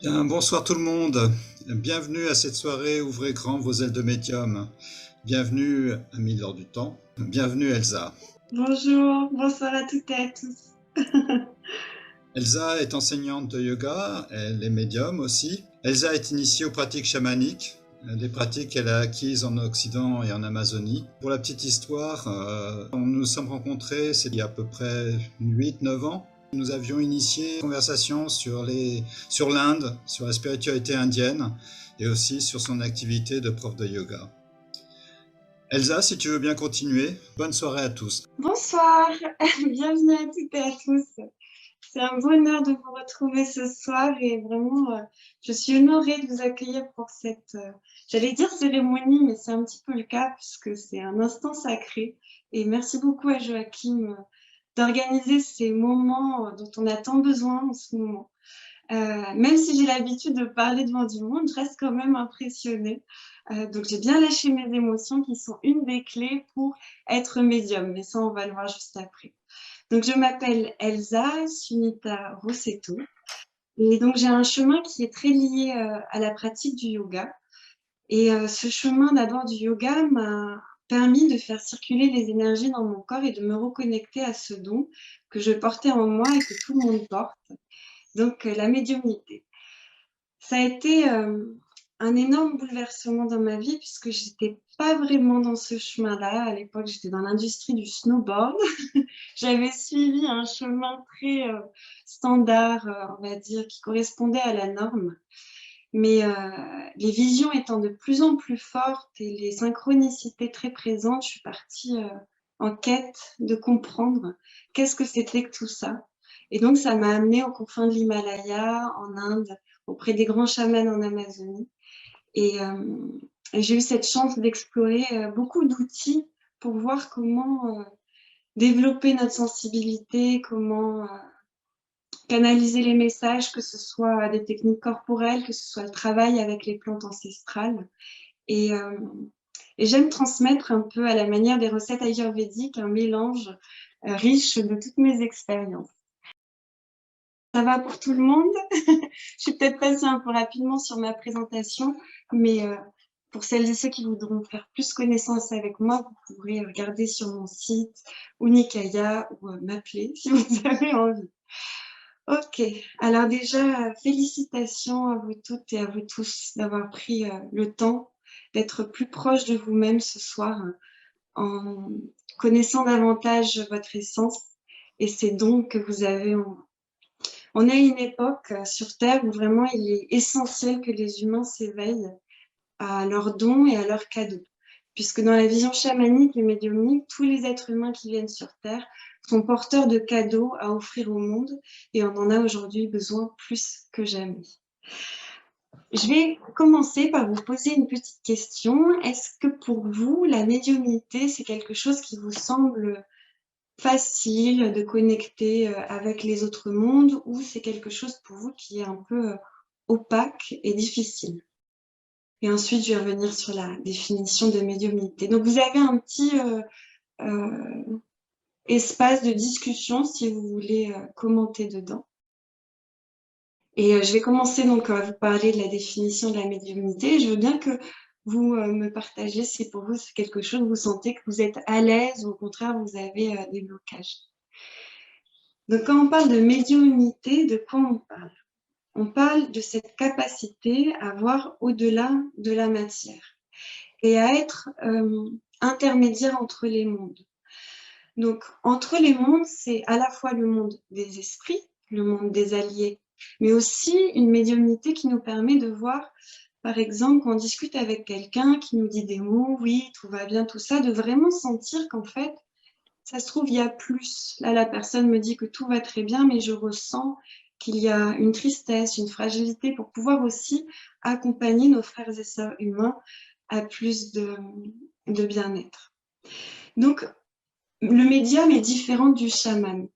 Bien, bonsoir tout le monde. Bienvenue à cette soirée Ouvrez grand vos ailes de médium. Bienvenue à Mille du Temps. Bienvenue Elsa. Bonjour, bonsoir à toutes et à tous. Elsa est enseignante de yoga, elle est médium aussi. Elsa est initiée aux pratiques chamaniques, des pratiques qu'elle a acquises en Occident et en Amazonie. Pour la petite histoire, nous nous sommes rencontrés, c'est il y a à peu près 8-9 ans. Nous avions initié une conversation sur l'Inde, sur la spiritualité indienne et aussi sur son activité de prof de yoga. Elsa, si tu veux bien continuer, bonne soirée à tous. Bonsoir, bienvenue à toutes et à tous. C'est un bonheur de vous retrouver ce soir et vraiment, je suis honorée de vous accueillir pour cette, j'allais dire cérémonie, mais c'est un petit peu le cas puisque c'est un instant sacré. Et merci beaucoup à Joachim d'organiser ces moments dont on a tant besoin en ce moment. Même si j'ai l'habitude de parler devant du monde, je reste quand même impressionnée. Donc j'ai bien lâché mes émotions qui sont une des clés pour être médium, mais ça on va le voir juste après. Donc je m'appelle Elsa Sunita Rossetto et donc j'ai un chemin qui est très lié à la pratique du yoga. Et ce chemin d'abord du yoga m'a permis de faire circuler les énergies dans mon corps et de me reconnecter à ce don que je portais en moi et que tout le monde porte, donc la médiumnité. Ça a été un énorme bouleversement dans ma vie puisque j'étais pas vraiment dans ce chemin-là. À l'époque, j'étais dans l'industrie du snowboard. J'avais suivi un chemin très standard, on va dire, qui correspondait à la norme. Mais les visions étant de plus en plus fortes et les synchronicités très présentes, je suis partie en quête de comprendre qu'est-ce que c'était que tout ça. Et donc, ça m'a amenée aux confins de l'Himalaya, en Inde, auprès des grands chamans en Amazonie. Et j'ai eu cette chance d'explorer beaucoup d'outils pour voir comment développer notre sensibilité, comment canaliser les messages, que ce soit des techniques corporelles, que ce soit le travail avec les plantes ancestrales. Et, euh, et j'aime transmettre un peu à la manière des recettes ayurvédiques un mélange riche de toutes mes expériences. Ça va pour tout le monde? Je suis peut-être passée un peu rapidement sur ma présentation, mais pour celles et ceux qui voudront faire plus connaissance avec moi, vous pourrez regarder sur mon site ou Nikaya ou m'appeler si vous avez envie. Ok, alors déjà, félicitations à vous toutes et à vous tous d'avoir pris le temps d'être plus proche de vous-même ce soir en connaissant davantage votre essence et ces dons que vous avez en vous. On est à une époque sur Terre où vraiment il est essentiel que les humains s'éveillent à leurs dons et à leurs cadeaux. Puisque dans la vision chamanique et médiumnique, tous les êtres humains qui viennent sur Terre sont porteurs de cadeaux à offrir au monde et on en a aujourd'hui besoin plus que jamais. Je vais commencer par vous poser une petite question. Est-ce que pour vous, la médiumnité, c'est quelque chose qui vous semble facile de connecter avec les autres mondes ou c'est quelque chose pour vous qui est un peu opaque et difficile? Et ensuite, je vais revenir sur la définition de médiumnité. Donc, vous avez un petit euh, espace de discussion si vous voulez commenter dedans. Et je vais commencer donc à vous parler de la définition de la médiumnité. Je veux bien que vous me partagiez si pour vous c'est quelque chose, vous sentez que vous êtes à l'aise ou au contraire vous avez des blocages. Donc quand on parle de médiumnité, de quoi on parle? On parle de cette capacité à voir au-delà de la matière et à être intermédiaire entre les mondes. Donc, entre les mondes, c'est à la fois le monde des esprits, le monde des alliés, mais aussi une médiumnité qui nous permet de voir, par exemple, quand on discute avec quelqu'un qui nous dit des mots, oui, tout va bien, tout ça, de vraiment sentir qu'en fait, ça se trouve, il y a plus. Là, la personne me dit que tout va très bien, mais je ressens qu'il y a une tristesse, une fragilité pour pouvoir aussi accompagner nos frères et sœurs humains à plus de bien-être. Donc, le médium est différent du chaman.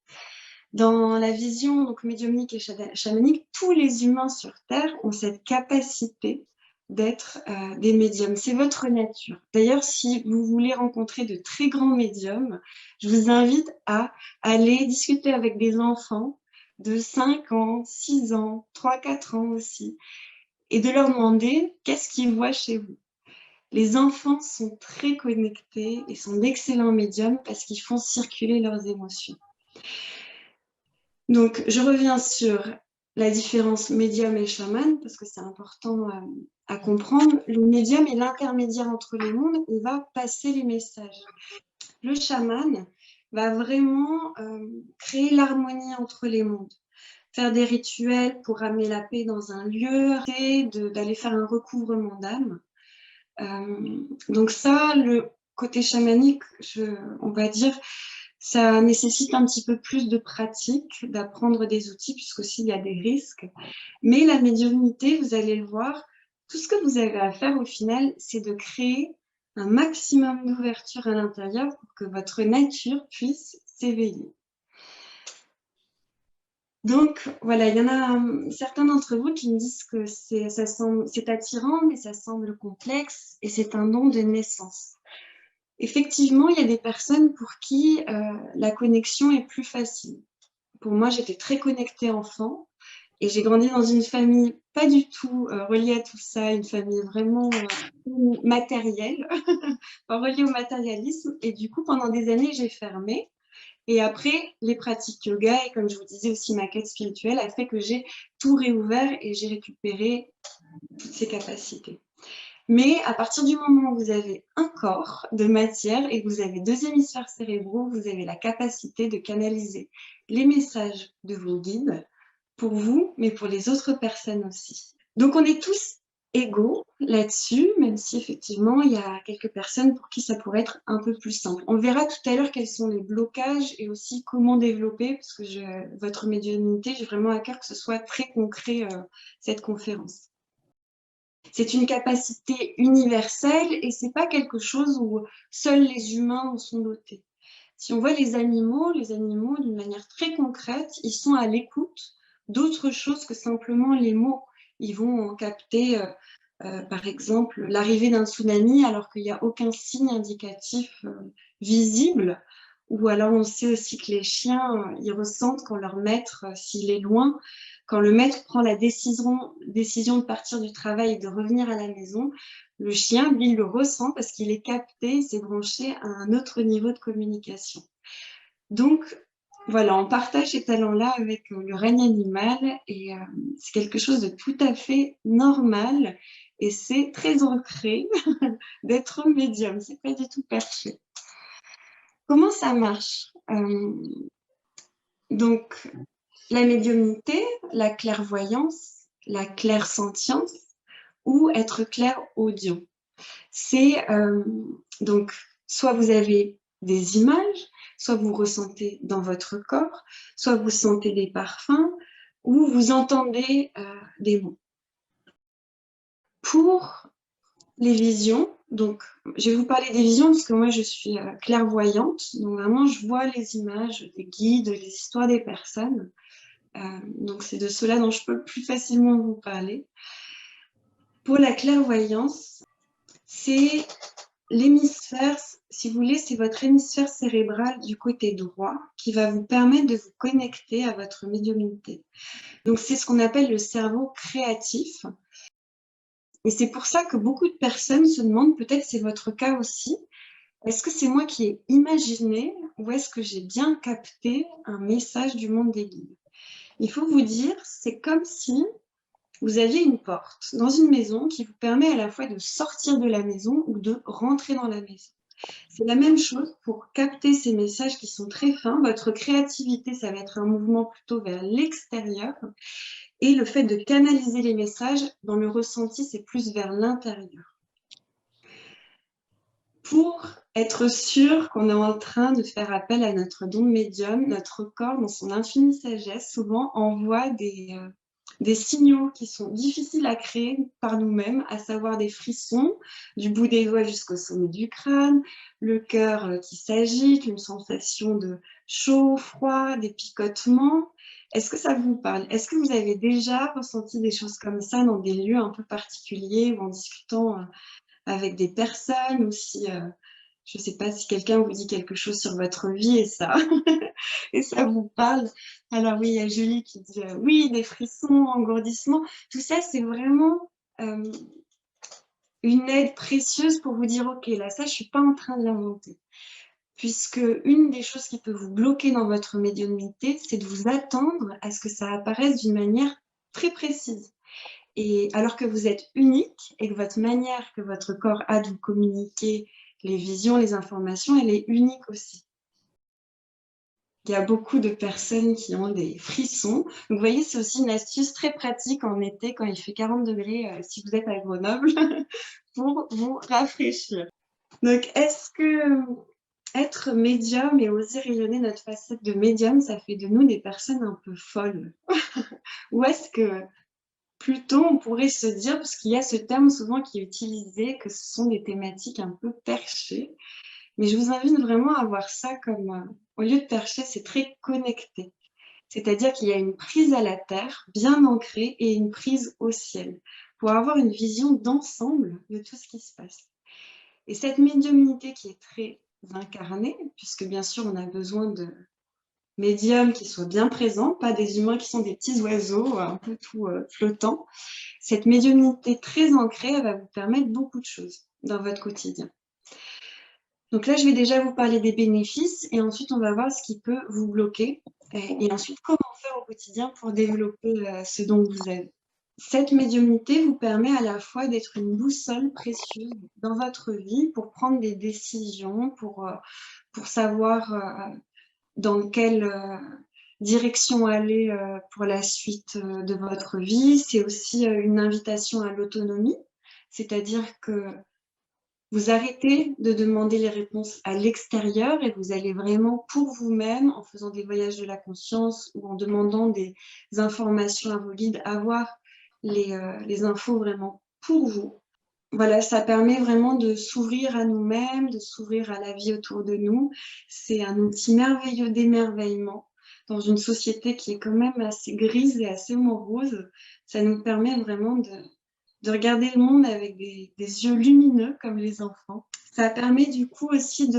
Dans la vision donc, médiumnique et chamanique, tous les humains sur Terre ont cette capacité d'être des médiums. C'est votre nature. D'ailleurs, si vous voulez rencontrer de très grands médiums, je vous invite à aller discuter avec des enfants de 5 ans, 6 ans, 3, 4 ans aussi, et de leur demander qu'est-ce qu'ils voient chez vous. Les enfants sont très connectés et sont d'excellents médiums parce qu'ils font circuler leurs émotions. Donc, je reviens sur la différence médium et chaman parce que c'est important à comprendre. Le médium est l'intermédiaire entre les mondes et va passer les messages. Le chaman va vraiment créer l'harmonie entre les mondes, faire des rituels pour ramener la paix dans un lieu, d'aller faire un recouvrement d'âme. Donc ça, le côté chamanique, on va dire, ça nécessite un petit peu plus de pratique, d'apprendre des outils, puisqu'aussi il y a des risques. Mais la médiumnité, vous allez le voir, tout ce que vous avez à faire au final, c'est de créer un maximum d'ouverture à l'intérieur pour que votre nature puisse s'éveiller. Donc voilà, il y en a certains d'entre vous qui me disent que c'est attirant, mais ça semble complexe et c'est un don de naissance. Effectivement, il y a des personnes pour qui la connexion est plus facile. Pour moi, j'étais très connectée enfant et j'ai grandi dans une famille pas du tout reliée à tout ça, une famille vraiment matérielle, reliée au matérialisme. Et du coup, pendant des années, j'ai fermé. Et après, les pratiques yoga et comme je vous disais aussi ma quête spirituelle a fait que j'ai tout réouvert et j'ai récupéré toutes ces capacités. Mais à partir du moment où vous avez un corps de matière et que vous avez 2 hémisphères cérébraux, vous avez la capacité de canaliser les messages de vos guides pour vous, mais pour les autres personnes aussi. Donc on est tous égaux là-dessus, même si effectivement il y a quelques personnes pour qui ça pourrait être un peu plus simple. On verra tout à l'heure quels sont les blocages et aussi comment développer, parce que votre médiumnité, j'ai vraiment à cœur que ce soit très concret cette conférence. C'est une capacité universelle et c'est pas quelque chose où seuls les humains en sont dotés. Si on voit les animaux d'une manière très concrète, ils sont à l'écoute d'autres choses que simplement les mots. Ils vont capter, par exemple, l'arrivée d'un tsunami alors qu'il n'y a aucun signe indicatif visible. Ou alors on sait aussi que les chiens, ils ressentent quand leur maître, s'il est loin, quand le maître prend la décision de partir du travail et de revenir à la maison, le chien, lui, le ressent parce qu'il est capté, il s'est branché à un autre niveau de communication. Donc, voilà, on partage ces talents-là avec le règne animal et c'est quelque chose de tout à fait normal et c'est très ancré d'être médium, c'est pas du tout perché. Comment ça marche? Donc, la médiumnité, la clairvoyance, la clairsentience ou être clairaudient. C'est donc soit vous avez des images, soit vous ressentez dans votre corps, soit vous sentez des parfums ou vous entendez des mots. Pour les visions, donc je vais vous parler des visions parce que moi je suis clairvoyante, donc vraiment je vois les images des guides, les histoires des personnes. Donc c'est de cela dont je peux plus facilement vous parler. Pour la clairvoyance, c'est l'hémisphère, si vous voulez, c'est votre hémisphère cérébral du côté droit qui va vous permettre de vous connecter à votre médiumnité. Donc c'est ce qu'on appelle le cerveau créatif. Et c'est pour ça que beaucoup de personnes se demandent, peut-être c'est votre cas aussi, est-ce que c'est moi qui ai imaginé ou est-ce que j'ai bien capté un message du monde des guides? Il faut vous dire, c'est comme si vous aviez une porte dans une maison qui vous permet à la fois de sortir de la maison ou de rentrer dans la maison. C'est la même chose pour capter ces messages qui sont très fins. Votre créativité, ça va être un mouvement plutôt vers l'extérieur. Et le fait de canaliser les messages, dans le ressenti, c'est plus vers l'intérieur. Pour être sûr qu'on est en train de faire appel à notre don de médium, notre corps, dans son infinie sagesse, souvent envoie des signaux qui sont difficiles à créer par nous-mêmes, à savoir des frissons, du bout des doigts jusqu'au sommet du crâne, le cœur qui s'agite, une sensation de chaud, froid, des picotements. Est-ce que ça vous parle? Est-ce que vous avez déjà ressenti des choses comme ça dans des lieux un peu particuliers ou en discutant avec des personnes ou si, Je ne sais pas si quelqu'un vous dit quelque chose sur votre vie et ça, et ça vous parle. Alors oui, il y a Julie qui dit oui, des frissons, engourdissements. Tout ça, c'est vraiment une aide précieuse pour vous dire, ok, là, ça, je ne suis pas en train de l'inventer. Puisque une des choses qui peut vous bloquer dans votre médiumnité, c'est de vous attendre à ce que ça apparaisse d'une manière très précise. Et alors que vous êtes unique et que votre manière que votre corps a de vous communiquer les visions, les informations, elle est unique aussi. Il y a beaucoup de personnes qui ont des frissons. Donc, vous voyez, c'est aussi une astuce très pratique en été quand il fait 40 degrés, si vous êtes à Grenoble, pour vous rafraîchir. Donc, est-ce que être médium et oser rayonner notre facette de médium, ça fait de nous des personnes un peu folles? Ou est-ce que plutôt on pourrait se dire, parce qu'il y a ce terme souvent qui est utilisé, que ce sont des thématiques un peu perchées, mais je vous invite vraiment à voir ça comme, au lieu de perché, c'est très connecté. C'est-à-dire qu'il y a une prise à la terre, bien ancrée, et une prise au ciel, pour avoir une vision d'ensemble de tout ce qui se passe. Et cette médiumnité qui est très incarnée, puisque bien sûr on a besoin de médiums qui soient bien présents, pas des humains qui sont des petits oiseaux un peu tout flottants. Cette médiumnité très ancrée, elle va vous permettre beaucoup de choses dans votre quotidien. Donc là, je vais déjà vous parler des bénéfices et ensuite, on va voir ce qui peut vous bloquer et ensuite, comment faire au quotidien pour développer ce dont vous avez. Cette médiumnité vous permet à la fois d'être une boussole précieuse dans votre vie pour prendre des décisions, pour savoir dans quelle direction aller pour la suite de votre vie. C'est aussi une invitation à l'autonomie, c'est-à-dire que vous arrêtez de demander les réponses à l'extérieur et vous allez vraiment pour vous-même, en faisant des voyages de la conscience ou en demandant des informations à vos guides, avoir les infos vraiment pour vous. Voilà, ça permet vraiment de s'ouvrir à nous-mêmes, de s'ouvrir à la vie autour de nous. C'est un outil merveilleux d'émerveillement dans une société qui est quand même assez grise et assez morose. Ça nous permet vraiment de regarder le monde avec des yeux lumineux comme les enfants. Ça permet du coup aussi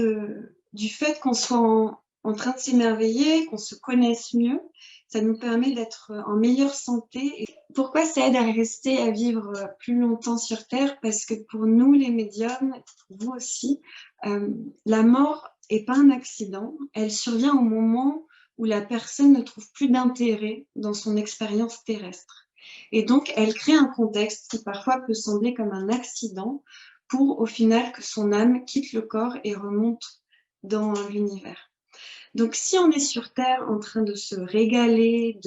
du fait qu'on soit en train de s'émerveiller, qu'on se connaisse mieux. Ça nous permet d'être en meilleure santé. Et pourquoi ça aide à rester, à vivre plus longtemps sur Terre? Parce que pour nous, les médiums, pour vous aussi, la mort n'est pas un accident. Elle survient au moment où la personne ne trouve plus d'intérêt dans son expérience terrestre. Et donc, elle crée un contexte qui parfois peut sembler comme un accident pour, au final, que son âme quitte le corps et remonte dans l'univers. Donc, si on est sur Terre en train de se régaler,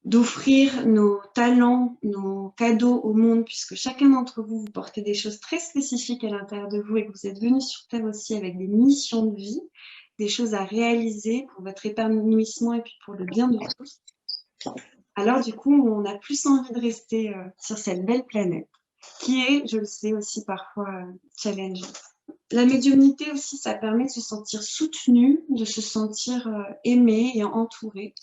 d'offrir nos talents, nos cadeaux au monde, puisque chacun d'entre vous, vous portez des choses très spécifiques à l'intérieur de vous et que vous êtes venus sur Terre aussi avec des missions de vie, des choses à réaliser pour votre épanouissement et puis pour le bien de tous, alors du coup, on a plus envie de rester sur cette belle planète, qui est, je le sais aussi parfois, challengeante. La médiumnité aussi, ça permet de se sentir soutenu, de se sentir aimé et entouré.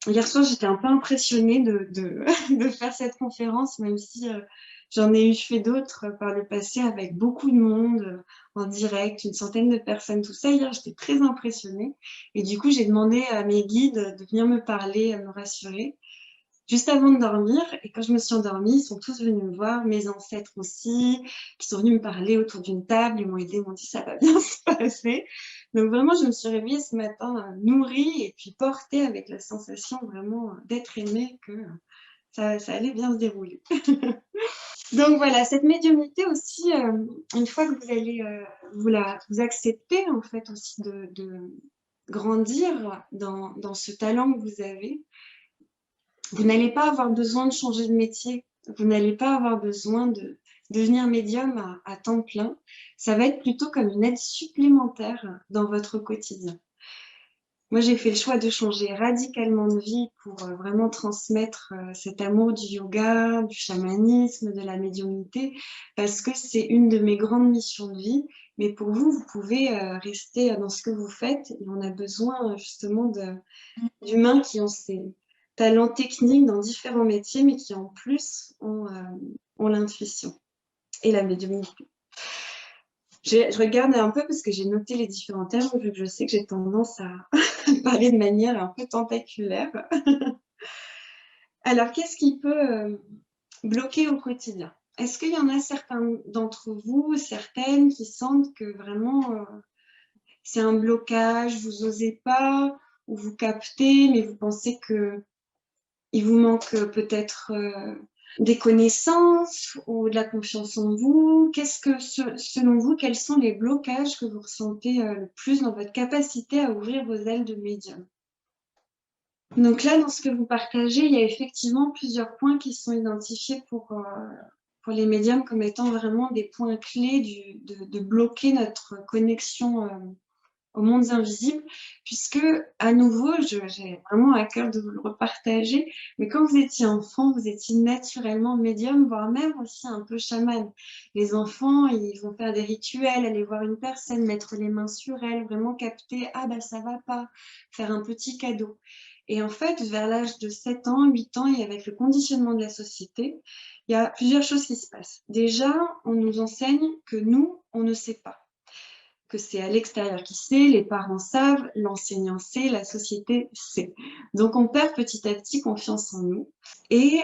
Hier soir, j'étais un peu impressionnée de faire cette conférence, même si j'en ai eu fait d'autres par le passé avec beaucoup de monde en direct, une centaine de personnes, tout ça. Hier, j'étais très impressionnée. Et du coup, j'ai demandé à mes guides de venir me parler, me rassurer, juste avant de dormir. Et quand je me suis endormie, ils sont tous venus me voir, mes ancêtres aussi, qui sont venus me parler autour d'une table. Ils m'ont aidé, m'ont dit ça va bien se passer. Donc vraiment, je me suis réveillée ce matin nourrie et puis portée avec la sensation vraiment d'être aimée, que ça allait bien se dérouler. Donc voilà, cette médiumnité aussi, une fois que vous allez vous accepter en fait aussi de grandir dans ce talent que vous avez, vous n'allez pas avoir besoin de changer de métier, vous n'allez pas avoir besoin de devenir médium à temps plein. Ça va être plutôt comme une aide supplémentaire dans votre quotidien. Moi, j'ai fait le choix de changer radicalement de vie pour vraiment transmettre cet amour du yoga, du chamanisme, de la médiumnité, parce que c'est une de mes grandes missions de vie. Mais pour vous, vous pouvez rester dans ce que vous faites. Et on a besoin justement d'humains qui ont ces talents techniques dans différents métiers, mais qui en plus ont l'intuition et la médiumnité. Je regarde un peu parce que j'ai noté les différents termes, vu que je sais que j'ai tendance à parler de manière un peu tentaculaire. Alors, qu'est-ce qui peut bloquer au quotidien? Est-ce qu'il y en a certains d'entre vous, certaines qui sentent que vraiment c'est un blocage, vous n'osez pas, ou vous captez, mais vous pensez qu'il vous manque peut-être des connaissances ou de la confiance en vous? Selon vous, quels sont les blocages que vous ressentez le plus dans votre capacité à ouvrir vos ailes de médium? Donc là, dans ce que vous partagez, il y a effectivement plusieurs points qui sont identifiés pour les médiums comme étant vraiment des points clés de bloquer notre connexion aux mondes invisibles, puisque, à nouveau, j'ai vraiment à cœur de vous le repartager, mais quand vous étiez enfant, vous étiez naturellement médium, voire même aussi un peu chaman. Les enfants, ils vont faire des rituels, aller voir une personne, mettre les mains sur elle, vraiment capter « Ah bah ça va pas », faire un petit cadeau. Et en fait, vers l'âge de 7 ans, 8 ans, et avec le conditionnement de la société, il y a plusieurs choses qui se passent. Déjà, on nous enseigne que nous, on ne sait pas, que c'est à l'extérieur qui sait, les parents savent, l'enseignant sait, la société sait. Donc on perd petit à petit confiance en nous. Et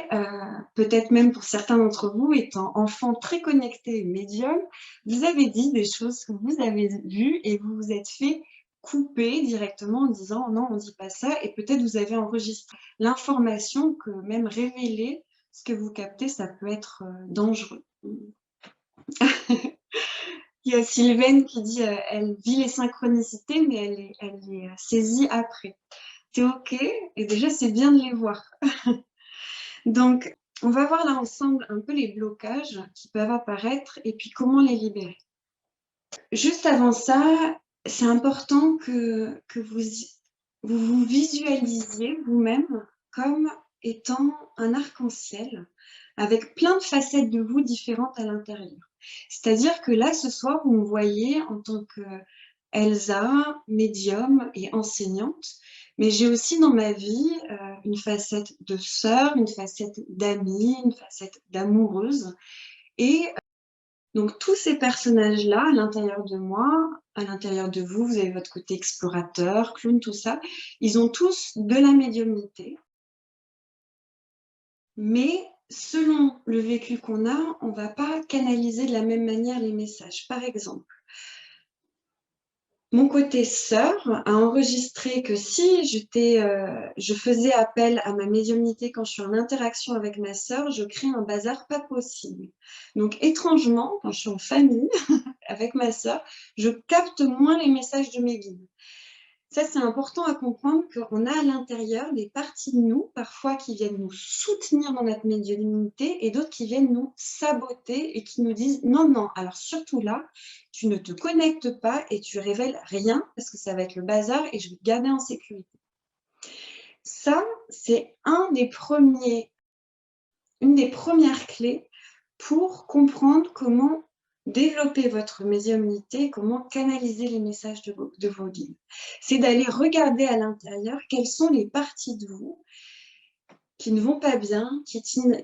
peut-être même pour certains d'entre vous, étant enfants très connectés et médiums, vous avez dit des choses que vous avez vues et vous vous êtes fait couper directement en disant non, on ne dit pas ça, et peut-être vous avez enregistré l'information que même révéler ce que vous captez, ça peut être dangereux. Il y a Sylvaine qui dit elle vit les synchronicités, mais elle les saisit après. C'est OK, et déjà, c'est bien de les voir. Donc, on va voir là ensemble un peu les blocages qui peuvent apparaître et puis comment les libérer. Juste avant ça, c'est important que vous visualisiez vous-même comme étant un arc-en-ciel avec plein de facettes de vous différentes à l'intérieur. C'est-à-dire que là, ce soir, vous me voyez en tant que Elsa, médium et enseignante, mais j'ai aussi dans ma vie une facette de sœur, une facette d'amie, une facette d'amoureuse. Et donc tous ces personnages-là, à l'intérieur de moi, à l'intérieur de vous, vous avez votre côté explorateur, clown, tout ça, ils ont tous de la médiumnité. Mais selon le vécu qu'on a, on ne va pas canaliser de la même manière les messages. Par exemple, mon côté sœur a enregistré que si je faisais appel à ma médiumnité quand je suis en interaction avec ma sœur, je crée un bazar pas possible. Donc étrangement, quand je suis en famille avec ma sœur, je capte moins les messages de mes guides. Ça, c'est important à comprendre qu'on a à l'intérieur des parties de nous, parfois qui viennent nous soutenir dans notre médiumnité et d'autres qui viennent nous saboter et qui nous disent « Non, non, alors surtout là, tu ne te connectes pas et tu révèles rien parce que ça va être le bazar et je vais te garder en sécurité. » Ça, c'est une des premières clés pour comprendre comment développer votre médiumnité, comment canaliser les messages de vos guides. C'est d'aller regarder à l'intérieur quelles sont les parties de vous qui ne vont pas bien, qui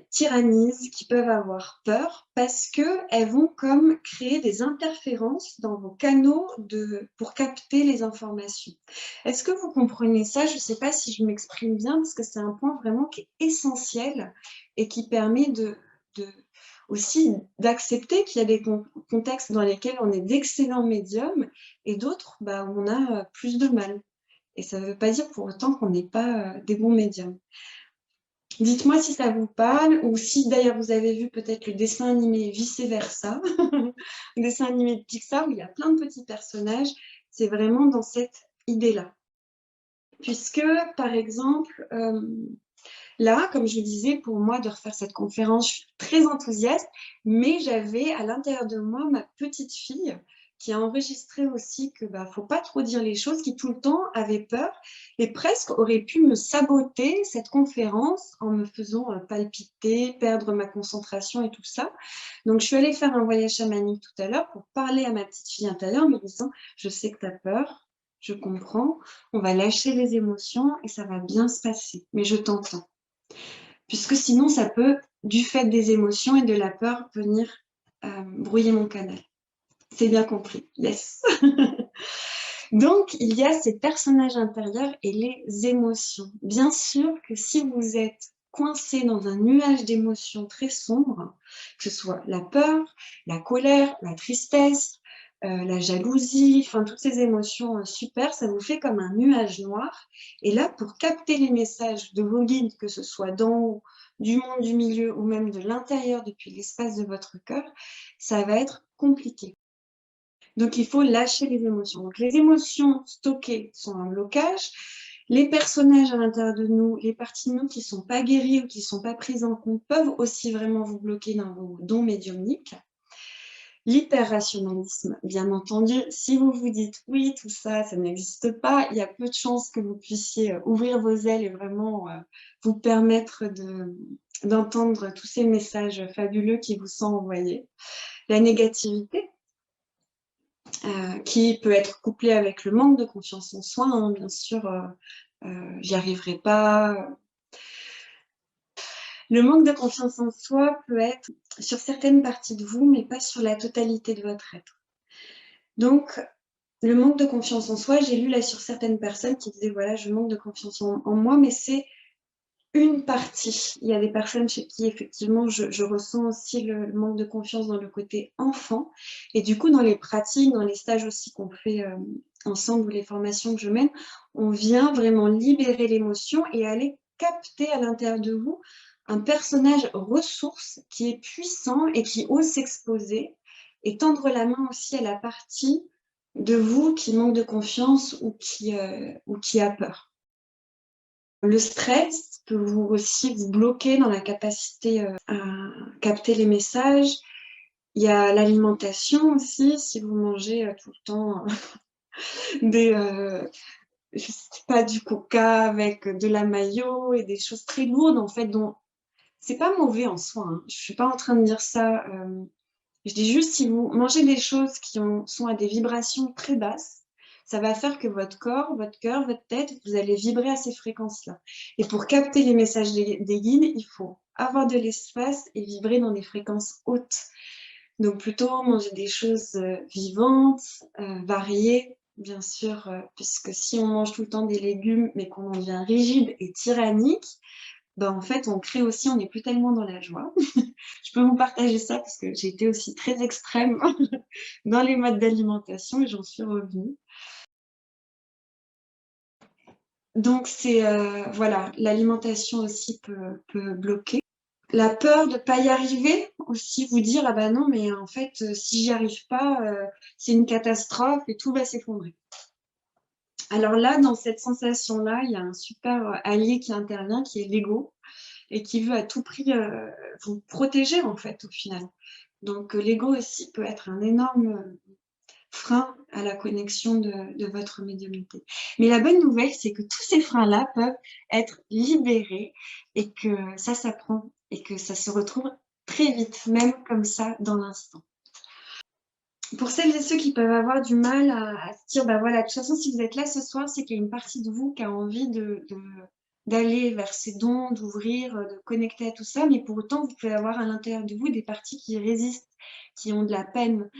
tyrannisent, qui peuvent avoir peur, parce qu'elles vont comme créer des interférences dans vos canaux pour capter les informations. Est-ce que vous comprenez ça? Je ne sais pas si je m'exprime bien, parce que c'est un point vraiment qui est essentiel et qui permet aussi d'accepter qu'il y a des contextes dans lesquels on est d'excellents médiums et d'autres où on a plus de mal. Et ça ne veut pas dire pour autant qu'on n'est pas des bons médiums. Dites-moi si ça vous parle ou si d'ailleurs vous avez vu peut-être le dessin animé Vice Versa, le dessin animé de Pixar où il y a plein de petits personnages. C'est vraiment dans cette idée-là. Puisque, par exemple, là, comme je disais, pour moi, de refaire cette conférence, je suis très enthousiaste, mais j'avais à l'intérieur de moi ma petite fille qui a enregistré aussi que faut pas trop dire les choses, qui tout le temps avait peur et presque aurait pu me saboter cette conférence en me faisant palpiter, perdre ma concentration et tout ça. Donc, je suis allée faire un voyage chamanique tout à l'heure pour parler à ma petite fille intérieure en me disant « Je sais que tu as peur, je comprends, on va lâcher les émotions et ça va bien se passer, mais je t'entends. » Puisque sinon, ça peut, du fait des émotions et de la peur, venir brouiller mon canal. C'est bien compris, yes. Donc, il y a ces personnages intérieurs et les émotions. Bien sûr que si vous êtes coincé dans un nuage d'émotions très sombres, que ce soit la peur, la colère, la tristesse, la jalousie, enfin toutes ces émotions super, ça vous fait comme un nuage noir. Et là, pour capter les messages de vos guides, que ce soit d'en haut, du monde du milieu ou même de l'intérieur depuis l'espace de votre cœur, ça va être compliqué. Donc, il faut lâcher les émotions. Donc, les émotions stockées sont un blocage. Les personnages à l'intérieur de nous, les parties de nous qui ne sont pas guéries ou qui ne sont pas prises en compte peuvent aussi vraiment vous bloquer dans vos dons médiumniques. L'hyperrationalisme, bien entendu, si vous vous dites oui, tout ça, ça n'existe pas, il y a peu de chances que vous puissiez ouvrir vos ailes et vraiment vous permettre d'entendre tous ces messages fabuleux qui vous sont envoyés. La négativité, qui peut être couplée avec le manque de confiance en soi, hein, bien sûr, j'y arriverai pas. Le manque de confiance en soi peut être sur certaines parties de vous, mais pas sur la totalité de votre être. Donc, le manque de confiance en soi, j'ai lu là sur certaines personnes qui disaient, voilà, je manque de confiance en moi, mais c'est une partie. Il y a des personnes chez qui, effectivement, je ressens aussi le manque de confiance dans le côté enfant. Et du coup, dans les pratiques, dans les stages aussi qu'on fait ensemble ou les formations que je mène, on vient vraiment libérer l'émotion et aller capter à l'intérieur de vous un personnage ressource qui est puissant et qui ose s'exposer et tendre la main aussi à la partie de vous qui manque de confiance ou qui a peur. Le stress peut aussi vous bloquer dans la capacité à capter les messages. Il y a l'alimentation aussi, si vous mangez tout le temps je sais pas, du coca avec de la mayo et des choses très lourdes en fait, dont c'est pas mauvais en soi, hein. Je suis pas en train de dire ça. Je dis juste, si vous mangez des choses qui sont à des vibrations très basses, ça va faire que votre corps, votre cœur, votre tête, vous allez vibrer à ces fréquences-là. Et pour capter les messages des guides, il faut avoir de l'espace et vibrer dans des fréquences hautes. Donc plutôt manger des choses vivantes, variées, bien sûr, puisque si on mange tout le temps des légumes, mais qu'on en devient rigide et tyrannique, ben en fait, on n'est plus tellement dans la joie. Je peux vous partager ça parce que j'ai été aussi très extrême dans les modes d'alimentation et j'en suis revenue. Donc, voilà, l'alimentation aussi peut bloquer. La peur de ne pas y arriver, aussi vous dire, ah ben non, mais en fait, si j'y arrive pas, c'est une catastrophe et tout va s'effondrer. Alors là, dans cette sensation-là, il y a un super allié qui intervient, qui est l'ego, et qui veut à tout prix vous protéger, en fait, au final. Donc, l'ego aussi peut être un énorme frein à la connexion de votre médiumnité. Mais la bonne nouvelle, c'est que tous ces freins-là peuvent être libérés et que ça s'apprend et que ça se retrouve très vite, même comme ça, dans l'instant. Pour celles et ceux qui peuvent avoir du mal à se dire, bah voilà, de toute façon, si vous êtes là ce soir, c'est qu'il y a une partie de vous qui a envie d'aller vers ces dons, d'ouvrir, de connecter à tout ça, mais pour autant, vous pouvez avoir à l'intérieur de vous des parties qui résistent, qui ont de la peine.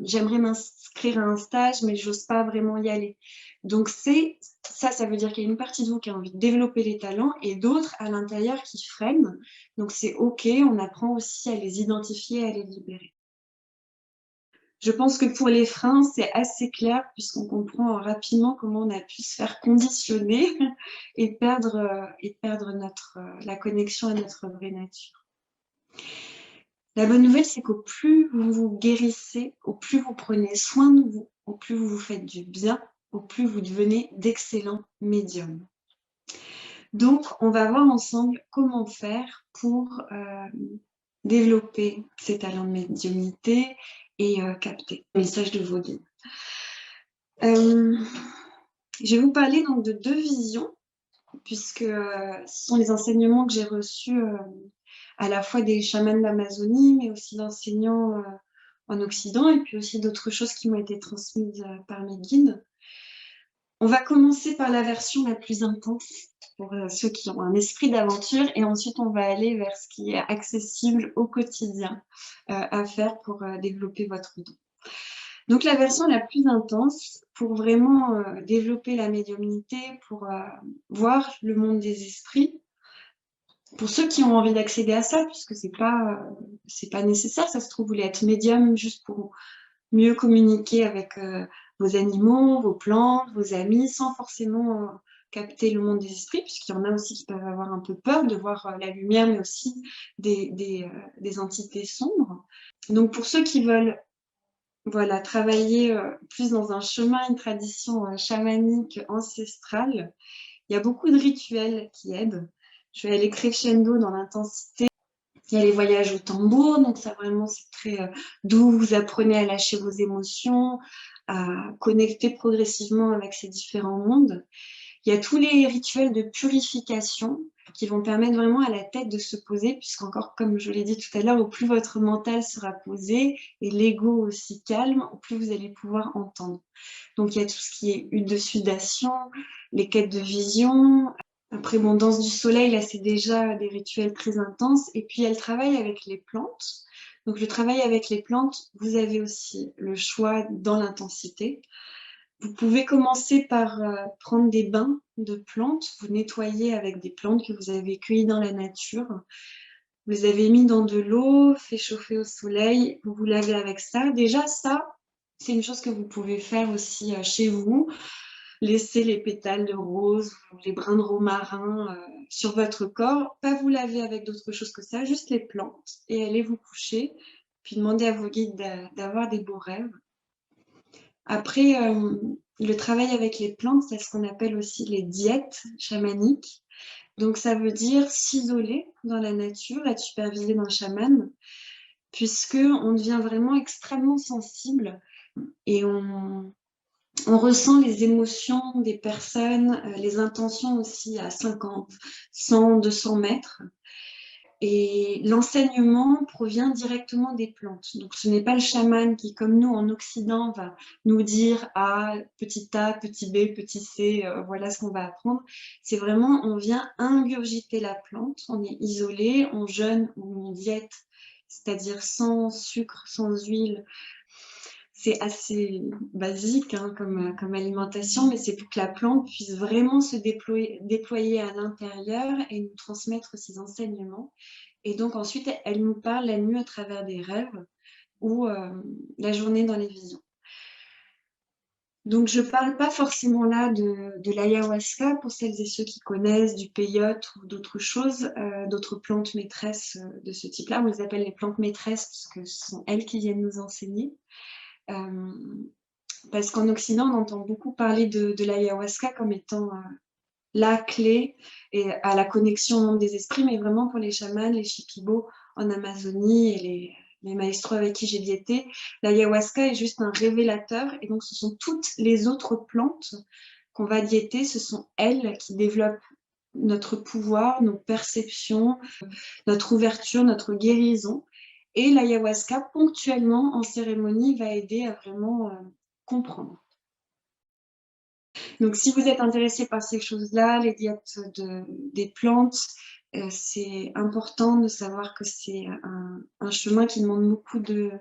J'aimerais m'inscrire à un stage, mais j'ose pas vraiment y aller. Donc ça veut dire qu'il y a une partie de vous qui a envie de développer les talents et d'autres à l'intérieur qui freinent. Donc c'est OK, on apprend aussi à les identifier, à les libérer. Je pense que pour les freins, c'est assez clair puisqu'on comprend rapidement comment on a pu se faire conditionner et perdre la connexion à notre vraie nature. La bonne nouvelle, c'est qu'au plus vous vous guérissez, au plus vous prenez soin de vous, au plus vous vous faites du bien, au plus vous devenez d'excellents médiums. Donc, on va voir ensemble comment faire pour développer ces talents de médiumnité et capter le message de vos guides. Je vais vous parler donc de deux visions, puisque ce sont les enseignements que j'ai reçus à la fois des chamans d'Amazonie, mais aussi d'enseignants en Occident, et puis aussi d'autres choses qui m'ont été transmises par mes guides. On va commencer par la version la plus intense, pour ceux qui ont un esprit d'aventure, et ensuite on va aller vers ce qui est accessible au quotidien à faire pour développer votre don. Donc la version la plus intense, pour vraiment développer la médiumnité, pour voir le monde des esprits, pour ceux qui ont envie d'accéder à ça, puisque c'est pas nécessaire, ça se trouve, vous voulez être médium juste pour mieux communiquer avec vos animaux, vos plantes, vos amis, sans forcément capter le monde des esprits, puisqu'il y en a aussi qui peuvent avoir un peu peur de voir la lumière, mais aussi des entités sombres. Donc pour ceux qui veulent voilà, travailler plus dans un chemin, une tradition chamanique ancestrale, il y a beaucoup de rituels qui aident. Je vais aller crescendo dans l'intensité. Il y a les voyages au tambour, donc ça vraiment c'est très doux, vous apprenez à lâcher vos émotions, à connecter progressivement avec ces différents mondes. Il y a tous les rituels de purification qui vont permettre vraiment à la tête de se poser, puisqu'encore, comme je l'ai dit tout à l'heure, au plus votre mental sera posé et l'ego aussi calme, au plus vous allez pouvoir entendre. Donc il y a tout ce qui est huile de sudation, les quêtes de vision. Après, bon, danse du soleil, là, c'est déjà des rituels très intenses. Et puis, elle travaille avec les plantes. Donc, le travail avec les plantes, vous avez aussi le choix dans l'intensité. Vous pouvez commencer par prendre des bains de plantes. Vous nettoyez avec des plantes que vous avez cueillies dans la nature. Vous les avez mis dans de l'eau, fait chauffer au soleil. Vous vous lavez avec ça. Déjà, ça, c'est une chose que vous pouvez faire aussi chez vous. Laissez les pétales de rose ou les brins de romarin sur votre corps. Pas vous laver avec d'autres choses que ça, juste les plantes. Et allez vous coucher. Puis demandez à vos guides d'avoir des beaux rêves. Après, le travail avec les plantes, c'est ce qu'on appelle aussi les diètes chamaniques. Donc, ça veut dire s'isoler dans la nature, être supervisé d'un chaman, puisqu'on devient vraiment extrêmement sensible et on ressent les émotions des personnes, les intentions aussi à 50, 100, 200 mètres. Et l'enseignement provient directement des plantes. Donc, ce n'est pas le chaman qui, comme nous en Occident, va nous dire petit A, petit B, petit C, voilà ce qu'on va apprendre. C'est vraiment, on vient ingurgiter la plante, on est isolé, on jeûne ou on diète, c'est-à-dire sans sucre, sans huile. C'est assez basique hein, comme alimentation, mais c'est pour que la plante puisse vraiment se déployer à l'intérieur et nous transmettre ses enseignements. Et donc ensuite, elle nous parle la nuit à travers des rêves ou la journée dans les visions. Donc je ne parle pas forcément là de l'ayahuasca pour celles et ceux qui connaissent du peyote ou d'autres choses, d'autres plantes maîtresses de ce type-là. On les appelle les plantes maîtresses parce que ce sont elles qui viennent nous enseigner. Parce qu'en Occident, on entend beaucoup parler de l'ayahuasca comme étant la clé et à la connexion au monde des esprits, mais vraiment pour les chamans, les shipibos en Amazonie et les maestros avec qui j'ai diété, l'ayahuasca est juste un révélateur et donc ce sont toutes les autres plantes qu'on va diéter, ce sont elles qui développent notre pouvoir, nos perceptions, notre ouverture, notre guérison. Et l'ayahuasca, ponctuellement, en cérémonie, va aider à vraiment comprendre. Donc, si vous êtes intéressé par ces choses-là, les diètes des plantes, c'est important de savoir que c'est un chemin qui demande beaucoup de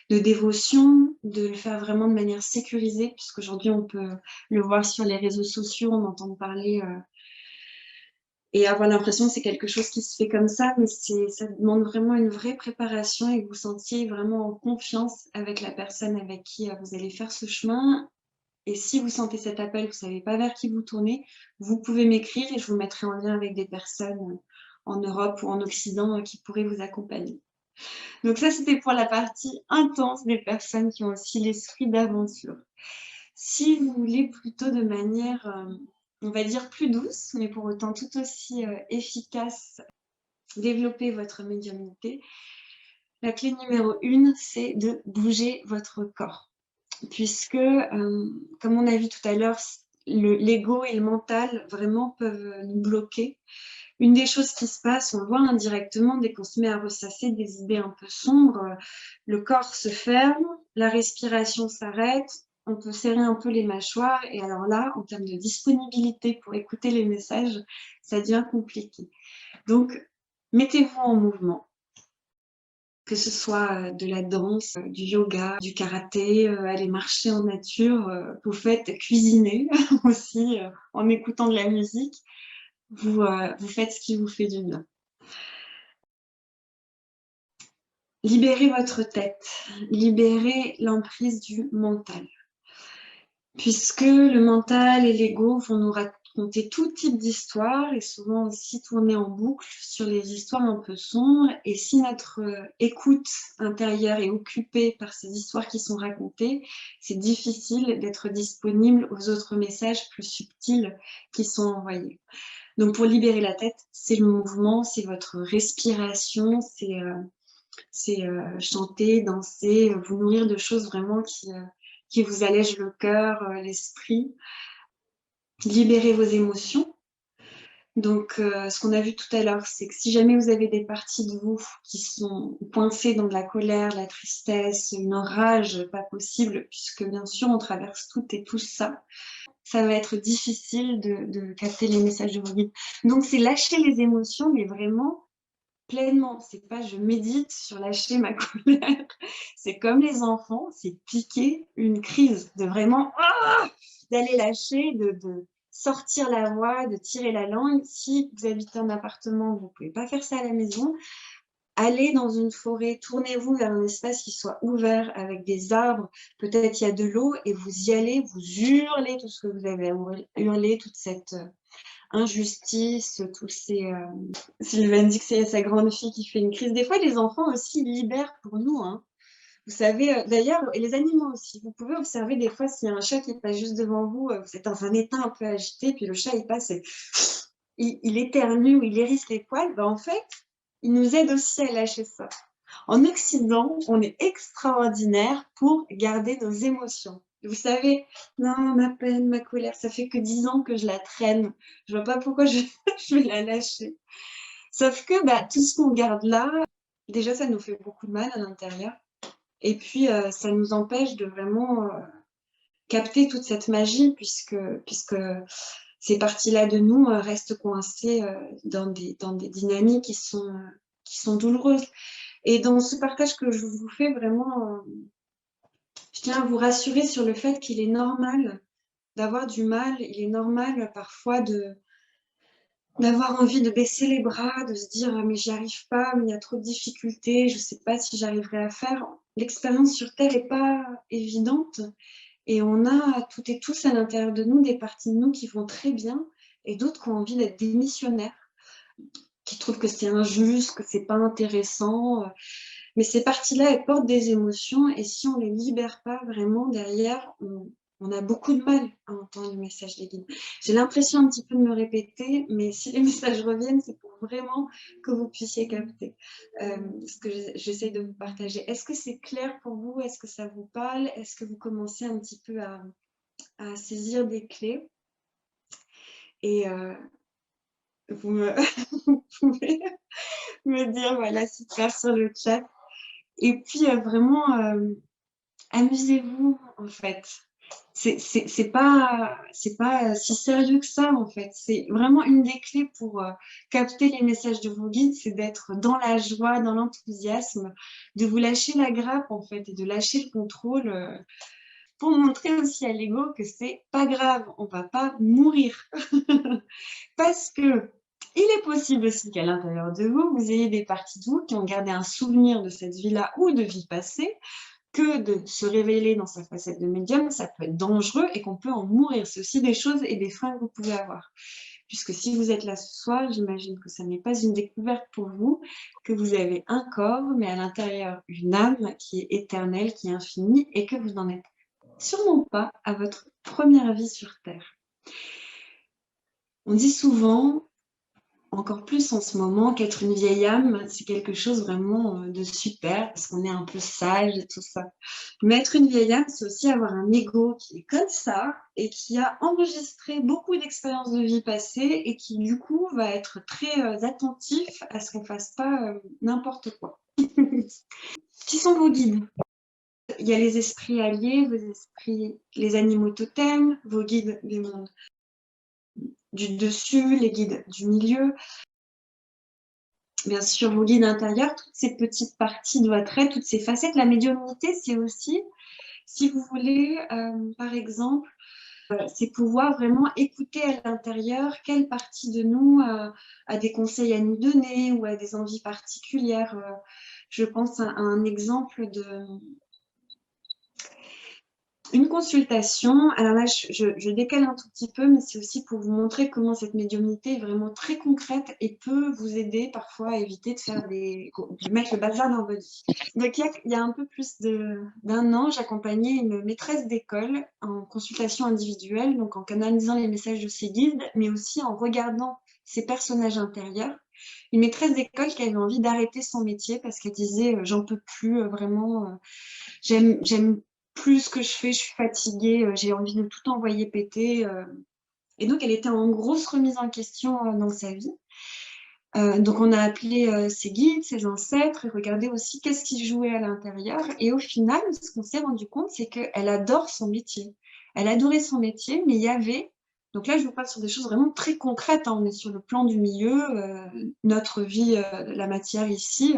dévotion, de le faire vraiment de manière sécurisée, puisqu'aujourd'hui, on peut le voir sur les réseaux sociaux, on entend parler et avoir l'impression que c'est quelque chose qui se fait comme ça, mais ça demande vraiment une vraie préparation et que vous sentiez vraiment en confiance avec la personne avec qui vous allez faire ce chemin. Et si vous sentez cet appel, vous ne savez pas vers qui vous tournez, vous pouvez m'écrire et je vous mettrai en lien avec des personnes en Europe ou en Occident qui pourraient vous accompagner. Donc ça, c'était pour la partie intense des personnes qui ont aussi l'esprit d'aventure. Si vous voulez plutôt de manière, on va dire plus douce, mais pour autant tout aussi efficace, développer votre médiumnité, la clé numéro 1, c'est de bouger votre corps. Puisque, comme on a vu tout à l'heure, l'ego et le mental vraiment peuvent nous bloquer. Une des choses qui se passe, on le voit indirectement, dès qu'on se met à ressasser des idées un peu sombres, le corps se ferme, la respiration s'arrête, on peut serrer un peu les mâchoires, et alors là, en termes de disponibilité pour écouter les messages, ça devient compliqué. Donc, mettez-vous en mouvement. que ce soit de la danse, du yoga, du karaté, aller marcher en nature, vous faites cuisiner aussi en écoutant de la musique, vous faites ce qui vous fait du bien. Libérez votre tête, libérez l'emprise du mental. Puisque le mental et l'ego vont nous raconter tout type d'histoires et souvent aussi tourner en boucle sur les histoires un peu sombres. Et si notre écoute intérieure est occupée par ces histoires qui sont racontées, c'est difficile d'être disponible aux autres messages plus subtils qui sont envoyés. Donc pour libérer la tête, c'est le mouvement, c'est votre respiration, c'est chanter, danser, vous nourrir de choses vraiment qui vous allègent le cœur, l'esprit. Libérez vos émotions. Donc, ce qu'on a vu tout à l'heure, c'est que si jamais vous avez des parties de vous qui sont coincées dans de la colère, de la tristesse, une rage pas possible, puisque bien sûr, on traverse toutes et tous ça, ça va être difficile de capter les messages de vos guides. Donc, c'est lâcher les émotions, mais vraiment pleinement. C'est pas je médite sur lâcher ma colère. C'est comme les enfants, c'est piquer une crise, de vraiment d'aller lâcher, de sortir la voix, de tirer la langue. Si vous habitez en appartement, vous pouvez pas faire ça à la maison. Allez dans une forêt, tournez-vous vers un espace qui soit ouvert avec des arbres, peut-être il y a de l'eau et vous y allez, vous hurlez tout ce que vous avez à hurler, toute cette injustice, tous ces... Sylvain dit que c'est sa grande fille qui fait une crise. Des fois, les enfants aussi libèrent pour nous. Hein. Vous savez, d'ailleurs, et les animaux aussi. Vous pouvez observer des fois s'il y a un chat qui passe juste devant vous, vous êtes dans un état un peu agité, puis le chat, il passe et il éternue ou il hérisse les poils. Ben, en fait, il nous aide aussi à lâcher ça. En Occident, on est extraordinaire pour garder nos émotions. Vous savez, non, ma peine, ma colère, ça fait que 10 ans que je la traîne. Je vois pas pourquoi je vais la lâcher. Sauf que bah, tout ce qu'on garde là, déjà, ça nous fait beaucoup de mal à l'intérieur. Et puis, ça nous empêche de vraiment capter toute cette magie, puisque ces parties-là de nous restent coincées dans des dynamiques qui sont douloureuses. Et dans ce partage que je vous fais, vraiment, je tiens à vous rassurer sur le fait qu'il est normal d'avoir du mal, il est normal parfois d'avoir envie de baisser les bras, de se dire mais j'y arrive pas, mais il y a trop de difficultés, je sais pas si j'arriverai à faire. L'expérience sur Terre n'est pas évidente et on a toutes et tous à l'intérieur de nous des parties de nous qui vont très bien et d'autres qui ont envie d'être démissionnaires, qui trouvent que c'est injuste, que c'est pas intéressant. Mais ces parties-là, elles portent des émotions et si on ne les libère pas vraiment derrière, on a beaucoup de mal à entendre le message des guides. J'ai l'impression un petit peu de me répéter, mais si les messages reviennent, c'est pour vraiment que vous puissiez capter ce que j'essaie de vous partager. Est-ce que c'est clair pour vous? Est-ce que ça vous parle? Est-ce que vous commencez un petit peu à saisir des clés? Et vous pouvez me dire, voilà, super sur le chat. Et puis, vraiment, amusez-vous, en fait. C'est pas si sérieux que ça, en fait. C'est vraiment une des clés pour capter les messages de vos guides, c'est d'être dans la joie, dans l'enthousiasme, de vous lâcher la grappe, en fait, et de lâcher le contrôle pour montrer aussi à l'ego que c'est pas grave, on va pas mourir. Parce que il est possible aussi qu'à l'intérieur de vous, vous ayez des parties de vous qui ont gardé un souvenir de cette vie-là ou de vie passée, que de se révéler dans sa facette de médium, ça peut être dangereux et qu'on peut en mourir. C'est aussi des choses et des freins que vous pouvez avoir. Puisque si vous êtes là ce soir, j'imagine que ça n'est pas une découverte pour vous, que vous avez un corps, mais à l'intérieur une âme qui est éternelle, qui est infinie, et que vous n'en êtes sûrement pas à votre première vie sur Terre. On dit souvent, encore plus en ce moment, qu'être une vieille âme, c'est quelque chose vraiment de super, parce qu'on est un peu sage et tout ça. Mais être une vieille âme, c'est aussi avoir un ego qui est comme ça, et qui a enregistré beaucoup d'expériences de vie passées, et qui du coup va être très attentif à ce qu'on ne fasse pas n'importe quoi. Qui sont vos guides? Il y a les esprits alliés, vos esprits, les animaux totems, vos guides des mondes du dessus, les guides du milieu. bien sûr, vos guides intérieurs, toutes ces petites parties de votre être, toutes ces facettes. La médiumnité, c'est aussi, si vous voulez, par exemple, c'est pouvoir vraiment écouter à l'intérieur quelle partie de nous a des conseils à nous donner ou a des envies particulières. Je pense à un exemple de une consultation. Alors là, je décale un tout petit peu, mais c'est aussi pour vous montrer comment cette médiumnité est vraiment très concrète et peut vous aider parfois à éviter de faire de mettre le bazar dans votre vie. Donc, il y a un peu plus d'un an, j'accompagnais une maîtresse d'école en consultation individuelle, donc en canalisant les messages de ses guides, mais aussi en regardant ses personnages intérieurs. Une maîtresse d'école qui avait envie d'arrêter son métier parce qu'elle disait j'en peux plus, vraiment, j'aime plus ce que je fais, je suis fatiguée, j'ai envie de tout envoyer péter. Et donc, elle était en grosse remise en question dans sa vie. Donc, on a appelé ses guides, ses ancêtres, et regardé aussi qu'est-ce qui jouait à l'intérieur. Et au final, ce qu'on s'est rendu compte, c'est qu'elle adore son métier. Elle adorait son métier, mais il y avait... Donc là, je vous parle sur des choses vraiment très concrètes, hein. On est sur le plan du milieu, notre vie, la matière ici.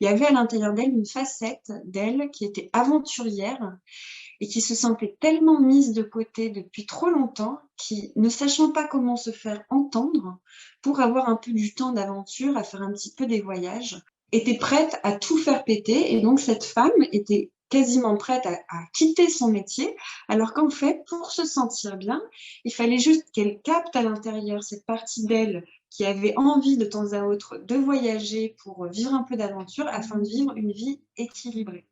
Il y avait à l'intérieur d'elle une facette d'elle qui était aventurière, et qui se sentait tellement mise de côté depuis trop longtemps, qui, ne sachant pas comment se faire entendre, pour avoir un peu du temps d'aventure, à faire un petit peu des voyages, était prête à tout faire péter. Et donc cette femme était quasiment prête à quitter son métier, alors qu'en fait, pour se sentir bien, il fallait juste qu'elle capte à l'intérieur cette partie d'elle qui avait envie de temps à autre de voyager pour vivre un peu d'aventure afin de vivre une vie équilibrée.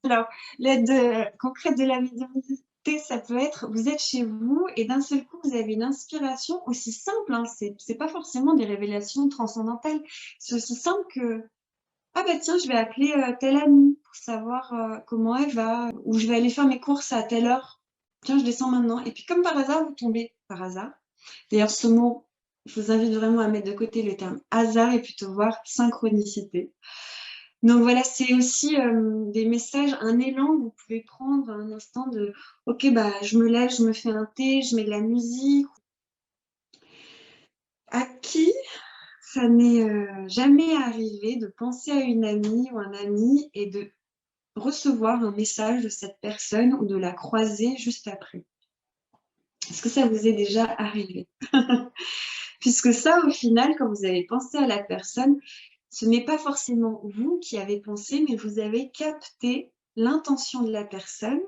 Alors, l'aide concrète de la médiumnité, ça peut être, vous êtes chez vous et d'un seul coup, vous avez une inspiration aussi simple, hein, c'est pas forcément des révélations transcendantales, c'est aussi simple que, ah bah tiens, je vais appeler telle amie pour savoir comment elle va, ou je vais aller faire mes courses à telle heure, tiens, je descends maintenant. Et puis comme par hasard, vous tombez par hasard. D'ailleurs, ce mot, je vous invite vraiment à mettre de côté le terme hasard et plutôt voir synchronicité. Donc voilà, c'est aussi des messages, un élan que vous pouvez prendre à un instant de « Ok, bah, je me lève, je me fais un thé, je mets de la musique ». À qui ça n'est jamais arrivé de penser à une amie ou un ami et de recevoir un message de cette personne ou de la croiser juste après? Est-ce que ça vous est déjà arrivé? Puisque ça, au final, quand vous avez pensé à la personne, ce n'est pas forcément vous qui avez pensé, mais vous avez capté l'intention de la personne.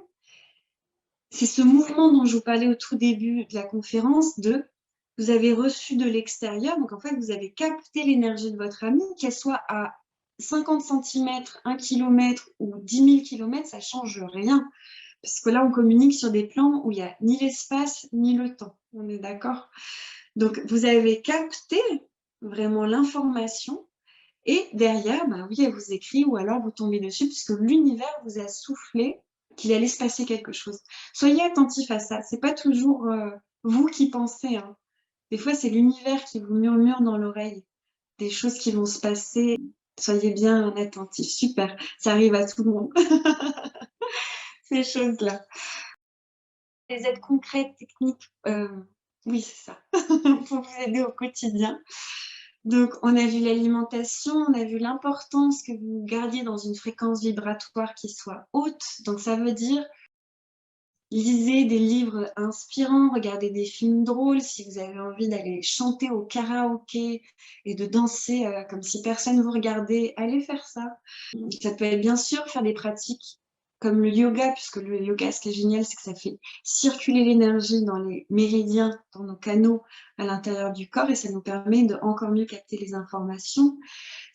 C'est ce mouvement dont je vous parlais au tout début de la conférence, de vous avez reçu de l'extérieur, donc en fait, vous avez capté l'énergie de votre amie, qu'elle soit à 50 cm, 1 km ou 10 000 km, ça ne change rien. Parce que là, on communique sur des plans où il n'y a ni l'espace ni le temps. On est d'accord? Donc, vous avez capté vraiment l'information et derrière, bah oui, elle vous écrit ou alors vous tombez dessus puisque l'univers vous a soufflé qu'il allait se passer quelque chose. Soyez attentifs à ça. C'est pas toujours vous qui pensez, hein. Des fois, c'est l'univers qui vous murmure dans l'oreille des choses qui vont se passer. Soyez bien attentifs. Super, ça arrive à tout le monde, ces choses-là. Les aides concrètes, techniques, oui, c'est ça, pour vous aider au quotidien. Donc, on a vu l'alimentation, on a vu l'importance que vous gardiez dans une fréquence vibratoire qui soit haute. Donc, ça veut dire, lisez des livres inspirants, regardez des films drôles. Si vous avez envie d'aller chanter au karaoké et de danser comme si personne ne vous regardait, allez faire ça. Ça peut être bien sûr faire des pratiques comme le yoga, puisque le yoga, ce qui est génial, c'est que ça fait circuler l'énergie dans les méridiens, dans nos canaux à l'intérieur du corps, et ça nous permet de encore mieux capter les informations.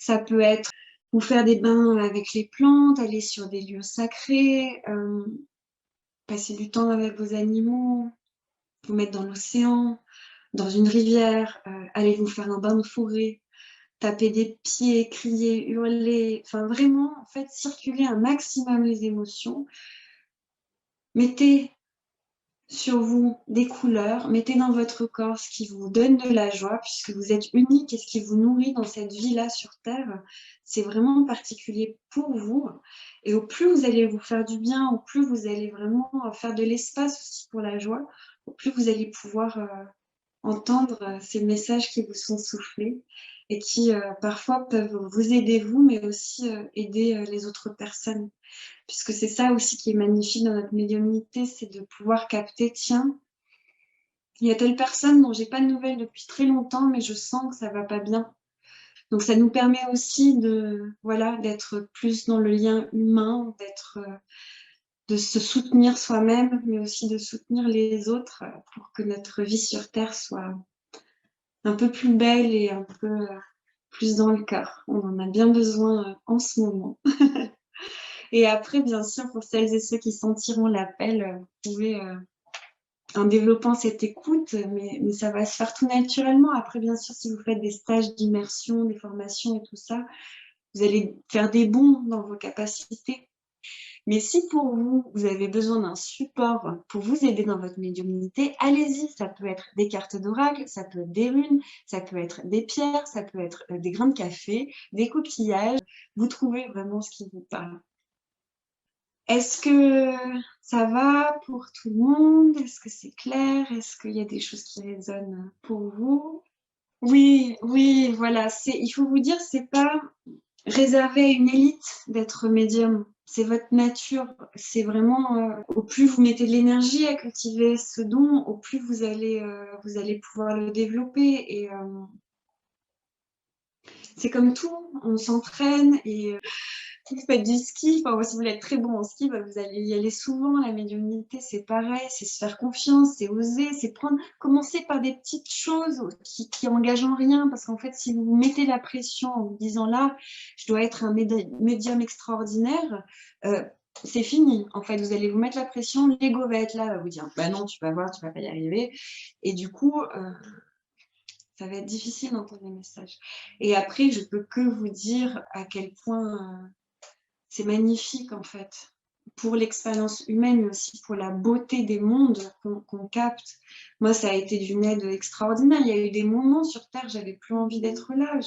Ça peut être vous faire des bains avec les plantes, aller sur des lieux sacrés, passer du temps avec vos animaux, vous mettre dans l'océan, dans une rivière, aller vous faire un bain de forêt, taper des pieds, crier, hurler, enfin vraiment, en fait, circuler un maximum les émotions. Mettez sur vous des couleurs, mettez dans votre corps ce qui vous donne de la joie, puisque vous êtes unique et ce qui vous nourrit dans cette vie-là sur Terre, c'est vraiment particulier pour vous. Et au plus vous allez vous faire du bien, au plus vous allez vraiment faire de l'espace aussi pour la joie, au plus vous allez pouvoir entendre ces messages qui vous sont soufflés. et qui parfois peuvent vous aider vous, mais aussi aider les autres personnes. Puisque c'est ça aussi qui est magnifique dans notre médiumnité, c'est de pouvoir capter, tiens, il y a telle personne dont j'ai pas de nouvelles depuis très longtemps, mais je sens que ça va pas bien. Donc ça nous permet aussi de, voilà, d'être plus dans le lien humain, de se soutenir soi-même, mais aussi de soutenir les autres pour que notre vie sur Terre soit un peu plus belle et un peu plus dans le cœur. On en a bien besoin en ce moment. Et après, bien sûr, pour celles et ceux qui sentiront l'appel, vous pouvez, en développant cette écoute, mais ça va se faire tout naturellement. Après, bien sûr, si vous faites des stages d'immersion, des formations et tout ça, vous allez faire des bonds dans vos capacités. Mais si pour vous, vous avez besoin d'un support pour vous aider dans votre médiumnité, allez-y. Ça peut être des cartes d'oracle, ça peut être des runes, ça peut être des pierres, ça peut être des grains de café, des coquillages. Vous trouvez vraiment ce qui vous parle. Est-ce que ça va pour tout le monde? Est-ce que c'est clair? Est-ce qu'il y a des choses qui résonnent pour vous? Oui, oui, voilà. Il faut vous dire, c'est pas réservé à une élite d'être médium. C'est votre nature. C'est vraiment, au plus vous mettez de l'énergie à cultiver ce don, au plus vous allez pouvoir le développer. Et c'est comme tout, on s'entraîne et si vous faites du ski, enfin, si vous voulez être très bon en ski, bah, vous allez y aller souvent. La médiumnité, c'est pareil, c'est se faire confiance, c'est oser, c'est commencer par des petites choses qui engagent en rien. Parce qu'en fait, si vous vous mettez la pression en vous disant là, je dois être un médium extraordinaire, c'est fini. En fait, vous allez vous mettre la pression, l'ego va être là, va vous dire, bah non, tu vas voir, tu vas pas y arriver. Et du coup, ça va être difficile d'entendre les messages. Et après, je peux que vous dire à quel point c'est magnifique en fait, pour l'expérience humaine, mais aussi pour la beauté des mondes qu'on capte. Moi, ça a été d'une aide extraordinaire. Il y a eu des moments sur Terre, j'avais plus envie d'être là.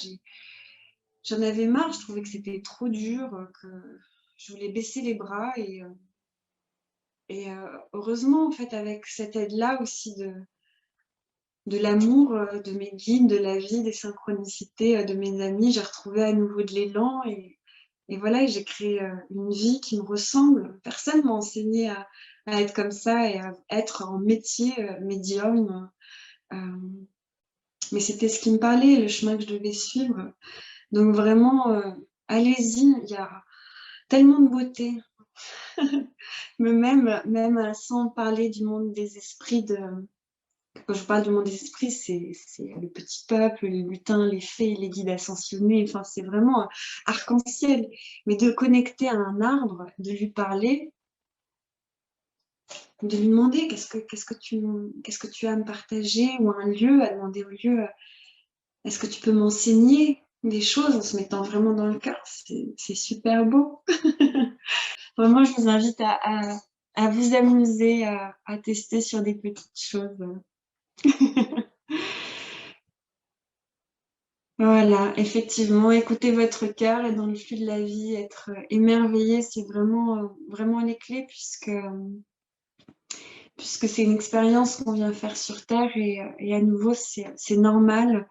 J'en avais marre, je trouvais que c'était trop dur, que je voulais baisser les bras. Heureusement, en fait, avec cette aide-là aussi de l'amour de mes guides, de la vie, des synchronicités de mes amis, j'ai retrouvé à nouveau de l'élan et voilà, j'ai créé une vie qui me ressemble. Personne m'a enseigné à être comme ça et à être en métier médium. Mais c'était ce qui me parlait, le chemin que je devais suivre. Donc vraiment, allez-y, il y a tellement de beauté. Mais même sans parler du monde des esprits, quand je parle du monde des esprits, c'est le petit peuple, les lutins, les fées, les guides ascensionnés, enfin c'est vraiment arc-en-ciel. Mais de connecter à un arbre, de lui parler, de lui demander qu'est-ce que tu as à me partager, ou un lieu, à demander au lieu, est-ce que tu peux m'enseigner des choses en se mettant vraiment dans le cœur, c'est super beau. Vraiment, je vous invite à vous amuser, à tester sur des petites choses. Voilà, effectivement, écoutez votre cœur et dans le flux de la vie, être émerveillé, c'est vraiment les clés puisque c'est une expérience qu'on vient faire sur Terre et à nouveau, c'est normal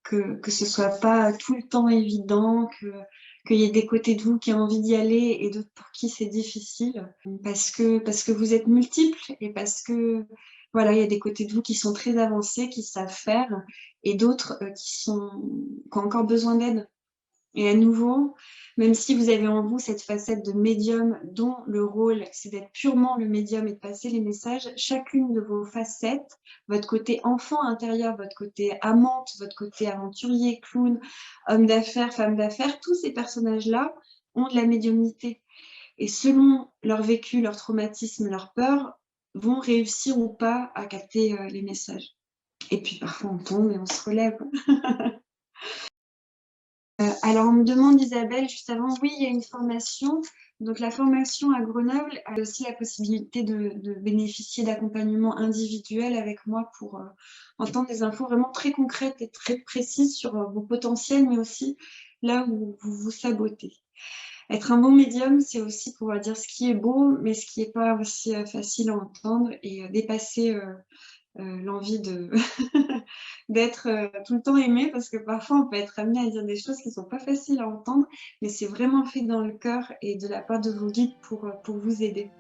que ce soit pas tout le temps évident, qu'il y ait des côtés de vous qui ont envie d'y aller et d'autres pour qui c'est difficile parce que vous êtes multiples et parce que voilà, il y a des côtés de vous qui sont très avancés, qui savent faire et d'autres qui ont encore besoin d'aide. Et à nouveau, même si vous avez en vous cette facette de médium dont le rôle, c'est d'être purement le médium et de passer les messages, chacune de vos facettes, votre côté enfant intérieur, votre côté amante, votre côté aventurier, clown, homme d'affaires, femme d'affaires, tous ces personnages-là ont de la médiumnité. Et selon leur vécu, leur traumatisme, leur peur, vont réussir ou pas à capter les messages. Et puis parfois on tombe et on se relève. Alors, on me demande, Isabelle, juste avant, oui, il y a une formation. Donc, la formation à Grenoble a aussi la possibilité de bénéficier d'accompagnement individuel avec moi pour entendre des infos vraiment très concrètes et très précises sur vos potentiels, mais aussi là où vous vous sabotez. Être un bon médium, c'est aussi pouvoir dire ce qui est beau, mais ce qui n'est pas aussi facile à entendre et dépasser l'envie de d'être tout le temps aimé, parce que parfois on peut être amené à dire des choses qui sont pas faciles à entendre, mais c'est vraiment fait dans le cœur et de la part de vos guides pour vous aider.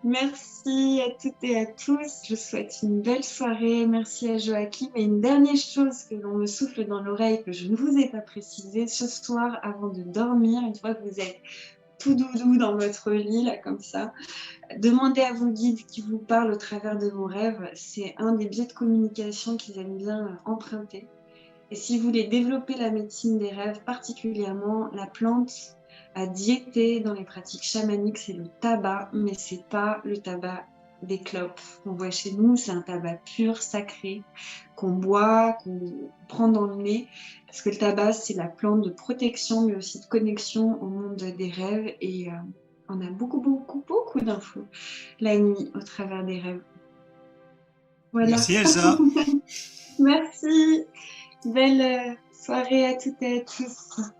Merci à toutes et à tous. Je vous souhaite une belle soirée. Merci à Joachim. Et une dernière chose que l'on me souffle dans l'oreille, que je ne vous ai pas précisé, ce soir, avant de dormir, une fois que vous êtes tout doudou dans votre lit, là, comme ça, demandez à vos guides qui vous parlent au travers de vos rêves. C'est un des biais de communication qu'ils aiment bien emprunter. Et si vous voulez développer la médecine des rêves, particulièrement la plante à diéter dans les pratiques chamaniques, c'est le tabac, mais c'est pas le tabac des clopes qu'on voit chez nous, c'est un tabac pur, sacré, qu'on boit, qu'on prend dans le nez, parce que le tabac, c'est la plante de protection, mais aussi de connexion au monde des rêves, et on a beaucoup, beaucoup, beaucoup d'infos la nuit au travers des rêves. Voilà. Merci Elsa. Merci. Belle soirée à toutes et à tous.